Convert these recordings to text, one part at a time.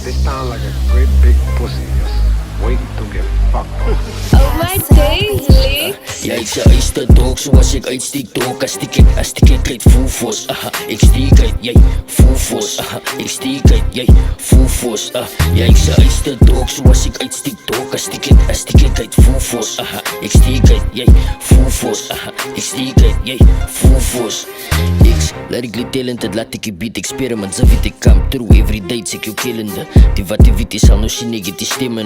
They sound like a great big pussy just waiting to get fucked on. Oh my days, Lex. Ja, ik zei is te dog zoals ik uitstiek dog. Als die kent uit voelfos. Ik stiek uit, jij voelfos. Ik stiek uit, jij voelfos. Ja, ik zei is te dog zoals ik uitstiek dog. Als die kent uit voelfos. Ik stiek uit, jij voelfos. Ik stiek uit, jij voelfos. X, laat ik liet talent, laat ik je beat experiment. Zo weet ik come through every day, check je killende. Die wat die wit is al nog zien negatief stemmen.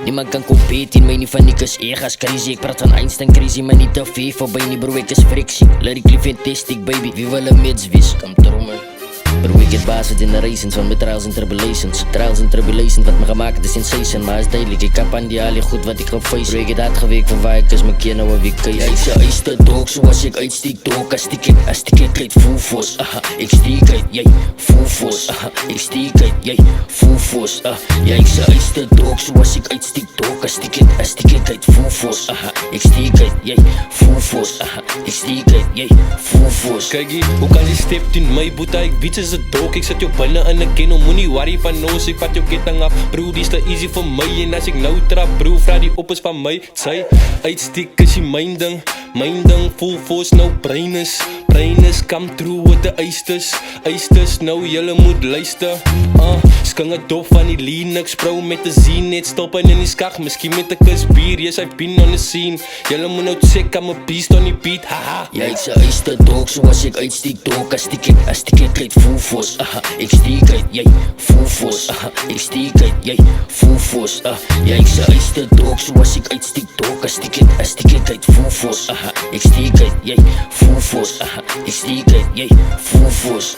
Niemand kan competen, mij niet van niks egas crazy. Ik praat van Einstein crazy, maar niet te veel voorbij. Nie bro, ik is frictie. Laat ik lief fantastic baby. Wie wil een mids wis? Kom through man. Bro, ik het basis generations van met trials and tribulations. Trials and tribulations, wat me gemaakt de sensation. Maar is duidelijk, ik heb aan die alie goed wat ik ga face. Bro, ik het uitgewerkt van waar ik is, mijn keer nou een week kees. Ja, ik zei is te dog, zoals ik uitstiek dog. Als die kent voelfos. Ik stiek uit, jij voelfos. Ik stiek uit, jij voelfos. Ja, ik zei is te dog, zoals ik uitstiek dog. Als die kent voelfos. Ik stiek uit, jij voelfos. Ik stiek uit, jij voelfos. Kijk hier, ook al je stept in my boeta, ik weet is het dog. Ik zet jou binnen in een kennel, moenie worry van nos. Ik vat jou ketting af, bro, die is te easy voor my. En as ik nou trap, bro, vraag die op is van my. Sy, uitstiek is die mijn ding, full force, nou brein is, come through with de eistes, nou jylle moet luister. Sking het dop van die Linux, bro, met de zin, net stoppen in die skag, miskien met de kus bier, yes, I've been on the scene. Jylle moet nou check, I'm a beast on die beat, haha. Ja, ik zei is te dog, zoals ik uitstiek dog. Als die kent voelfos. Ik stiek uit, jij voelfos. Ik stiek uit, jij voelfos. Ja, ik zei is te dog, zoals ik uitstiek dog. Als die kent voelfos. Ik stiek uit, jij voelfos. Ik stiek uit, jij voelfos.